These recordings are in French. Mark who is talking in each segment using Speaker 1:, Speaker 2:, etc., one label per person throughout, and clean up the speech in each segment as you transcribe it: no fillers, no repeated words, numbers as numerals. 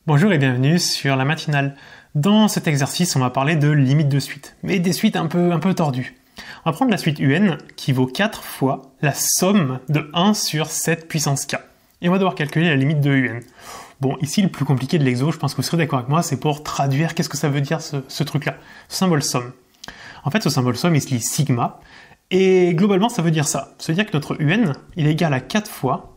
Speaker 1: Bonjour et bienvenue sur la matinale. Dans cet exercice, on va parler de limites de suite, mais des suites un peu tordues. On va prendre la suite UN qui vaut 4 fois la somme de 1 sur 7 puissance k. Et on va devoir calculer la limite de UN. Bon, ici, le plus compliqué de l'exo, je pense que vous serez d'accord avec moi, c'est pour traduire qu'est-ce que ça veut dire ce truc-là, ce symbole somme. En fait, ce symbole somme, il se lit sigma, et globalement, ça veut dire ça. Ça veut dire que notre UN, il est égal à 4 fois.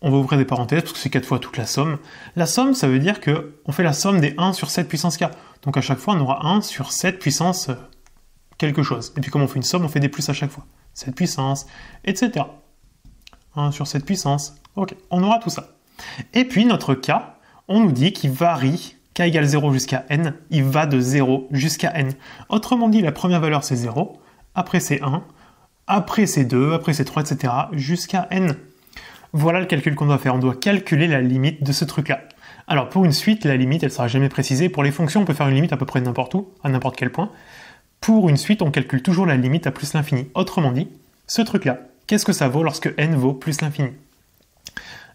Speaker 1: On va ouvrir des parenthèses parce que c'est 4 fois toute la somme. La somme, ça veut dire qu'on fait la somme des 1 sur 7 puissance k. Donc à chaque fois, on aura 1 sur 7 puissance quelque chose. Et puis comme on fait une somme, on fait des plus à chaque fois. 7 puissance, etc. 1 sur 7 puissance. Ok, on aura tout ça. Et puis notre k, on nous dit qu'il varie, k égale 0 jusqu'à n, il va de 0 jusqu'à n. Autrement dit, la première valeur c'est 0, après c'est 1, après c'est 2, après c'est 3, etc. jusqu'à n. Voilà le calcul qu'on doit faire. On doit calculer la limite de ce truc-là. Alors, pour une suite, la limite, elle ne sera jamais précisée. Pour les fonctions, on peut faire une limite à peu près n'importe où, à n'importe quel point. Pour une suite, on calcule toujours la limite à plus l'infini. Autrement dit, ce truc-là, qu'est-ce que ça vaut lorsque n vaut plus l'infini?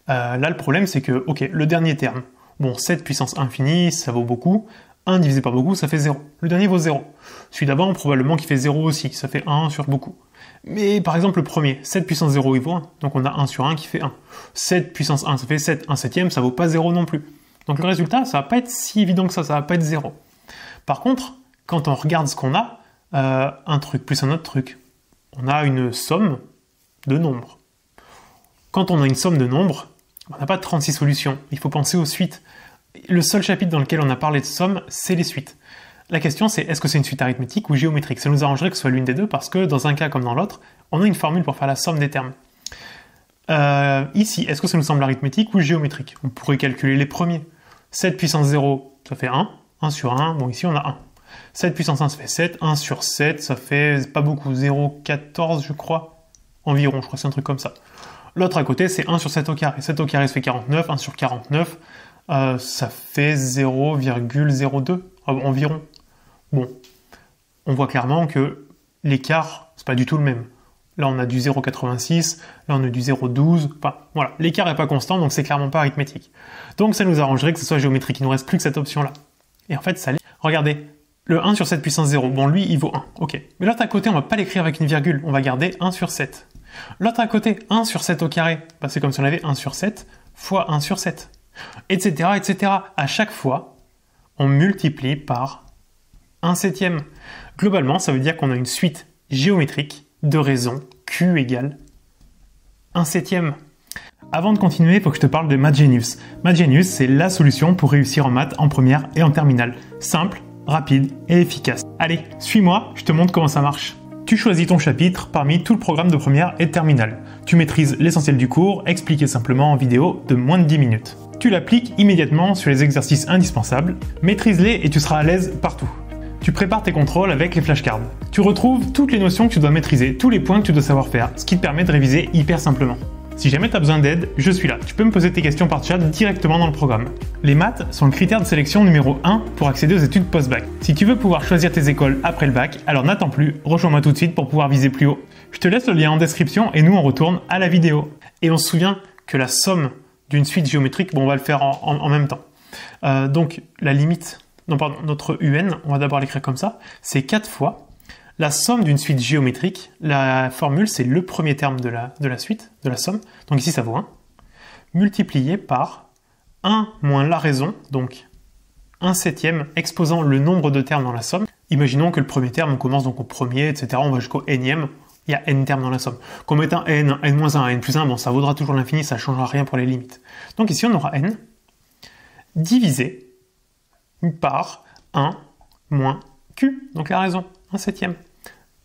Speaker 1: Là, le problème, c'est que, ok, le dernier terme, bon, 7 puissance infinie, ça vaut beaucoup. 1 divisé par beaucoup, ça fait 0. Le dernier vaut 0. Celui d'avant, probablement, qui fait 0 aussi, ça fait 1 sur beaucoup. Mais par exemple, le premier, 7 puissance 0, il vaut 1. Donc on a 1 sur 1 qui fait 1. 7 puissance 1, ça fait 7. 1 septième, ça vaut pas 0 non plus. Donc le résultat, ça va pas être si évident que ça va pas être 0. Par contre, quand on regarde ce qu'on a, un truc plus un autre truc, on a une somme de nombres. Quand on a une somme de nombres, on n'a pas 36 solutions. Il faut penser aux suites. Le seul chapitre dans lequel on a parlé de somme, c'est les suites. La question c'est, est-ce que c'est une suite arithmétique ou géométrique? Ça nous arrangerait que ce soit l'une des deux parce que dans un cas comme dans l'autre, on a une formule pour faire la somme des termes. Ici, est-ce que ça nous semble arithmétique ou géométrique? On pourrait calculer les premiers. 7 puissance 0, ça fait 1. 1 sur 1, bon ici on a 1. 7 puissance 1, ça fait 7. 1 sur 7, ça fait pas beaucoup. 0,14 je crois. Environ, je crois que c'est un truc comme ça. L'autre à côté, c'est 1 sur 7 au carré. 7 au carré, ça fait 49. 1 sur 49, ça fait 0,02 environ. Bon, on voit clairement que l'écart, c'est pas du tout le même. Là, on a du 0,86, là, on a du 0,12. Enfin, voilà, l'écart n'est pas constant, donc c'est clairement pas arithmétique. Donc, ça nous arrangerait que ce soit géométrique. Il nous reste plus que cette option-là. Et en fait, ça l'est. Regardez, le 1 sur 7 puissance 0, bon, lui, il vaut 1. Ok. Mais l'autre à côté, on va pas l'écrire avec une virgule. On va garder 1 sur 7. L'autre à côté, 1 sur 7 au carré, bah, c'est comme si on avait 1 sur 7 fois 1 sur 7. Etc., etc. À chaque fois, on multiplie par 1 septième. Globalement, ça veut dire qu'on a une suite géométrique de raisons Q égale 1 septième. Avant de continuer, il faut que je te parle de MathGenius. MathGenius, c'est la solution pour réussir en maths en première et en terminale. Simple, rapide et efficace. Allez, suis-moi, je te montre comment ça marche. Tu choisis ton chapitre parmi tout le programme de première et de terminale. Tu maîtrises l'essentiel du cours, expliqué simplement en vidéo de moins de 10 minutes. Tu l'appliques immédiatement sur les exercices indispensables, maîtrise-les et tu seras à l'aise partout. Tu prépares tes contrôles avec les flashcards. Tu retrouves toutes les notions que tu dois maîtriser, tous les points que tu dois savoir faire, ce qui te permet de réviser hyper simplement. Si jamais tu as besoin d'aide, je suis là. Tu peux me poser tes questions par chat directement dans le programme. Les maths sont le critère de sélection numéro 1 pour accéder aux études post-bac. Si tu veux pouvoir choisir tes écoles après le bac, alors n'attends plus, rejoins-moi tout de suite pour pouvoir viser plus haut. Je te laisse le lien en description et nous on retourne à la vidéo. Et on se souvient que la somme d'une suite géométrique, bon on va le faire en même temps. Donc la limite, notre UN, on va d'abord l'écrire comme ça, c'est 4 fois la somme d'une suite géométrique. La formule, c'est le premier terme de la suite, de la somme, donc ici ça vaut 1, multiplié par 1 moins la raison, donc 1 septième exposant le nombre de termes dans la somme. Imaginons que le premier terme, on commence donc au premier, etc., on va jusqu'au nème, il y a n termes dans la somme. Qu'on mette un n, un n-1, un n plus 1, bon ça vaudra toujours l'infini, ça ne changera rien pour les limites. Donc ici on aura n divisé par 1 moins q, donc la raison, 1 septième.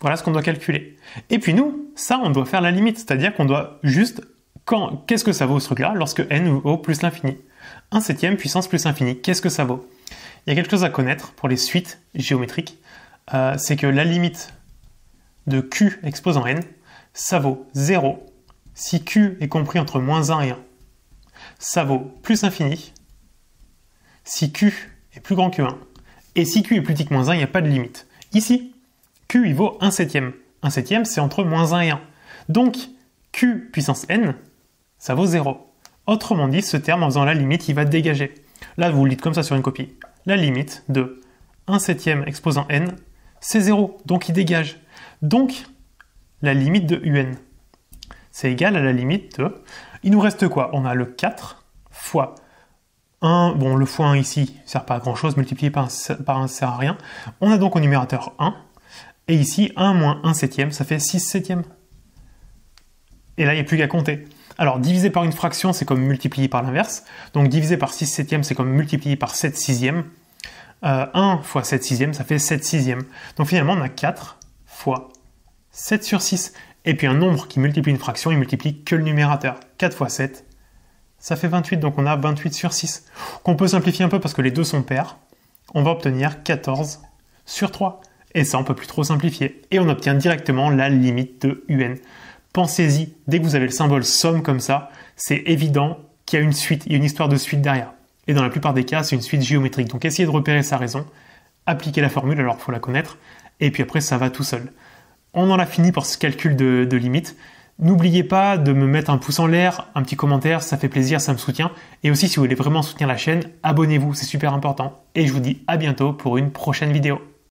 Speaker 1: Voilà ce qu'on doit calculer. Et puis nous, ça, on doit faire la limite, c'est-à-dire qu'on doit juste, qu'est-ce que ça vaut ce truc-là lorsque n vaut plus l'infini? 1 septième puissance plus infini, qu'est-ce que ça vaut? Il y a quelque chose à connaître pour les suites géométriques, c'est que la limite de q exposant n, ça vaut 0 si q est compris entre moins 1 et 1. Ça vaut plus infini si q est plus grand que 1. Et si q est plus petit que moins 1, il n'y a pas de limite. Ici, q il vaut 1 septième. 1 septième, c'est entre moins 1 et 1. Donc, q puissance n, ça vaut 0. Autrement dit, ce terme, en faisant la limite, il va dégager. Là, vous le dites comme ça sur une copie. La limite de 1/7 exposant n, c'est 0, donc il dégage. Donc, la limite de un, c'est égal à la limite de... Il nous reste quoi? On a le 4 fois 1, bon le fois 1 ici ne sert pas à grand chose, multiplié par 1 ne sert à rien. On a donc au numérateur 1, et ici 1 moins 1/7, ça fait 6/7. Et là, il n'y a plus qu'à compter. Alors, diviser par une fraction, c'est comme multiplier par l'inverse. Donc, diviser par 6/7, c'est comme multiplier par 7/6. 1 fois 7/6, ça fait 7/6. Donc, finalement, on a 4 fois 7 sur 6. Et puis, un nombre qui multiplie une fraction, il multiplie que le numérateur. 4 fois 7, ça fait 28. Donc, on a 28 sur 6. Qu'on peut simplifier un peu parce que les deux sont pairs. On va obtenir 14 sur 3. Et ça, on ne peut plus trop simplifier. Et on obtient directement la limite de un. Pensez-y, dès que vous avez le symbole somme comme ça, c'est évident qu'il y a une suite, il y a une histoire de suite derrière. Et dans la plupart des cas, c'est une suite géométrique. Donc essayez de repérer sa raison, appliquez la formule, alors il faut la connaître, et puis après ça va tout seul. On en a fini pour ce calcul de limite. N'oubliez pas de me mettre un pouce en l'air, un petit commentaire, ça fait plaisir, ça me soutient. Et aussi si vous voulez vraiment soutenir la chaîne, abonnez-vous, c'est super important. Et je vous dis à bientôt pour une prochaine vidéo.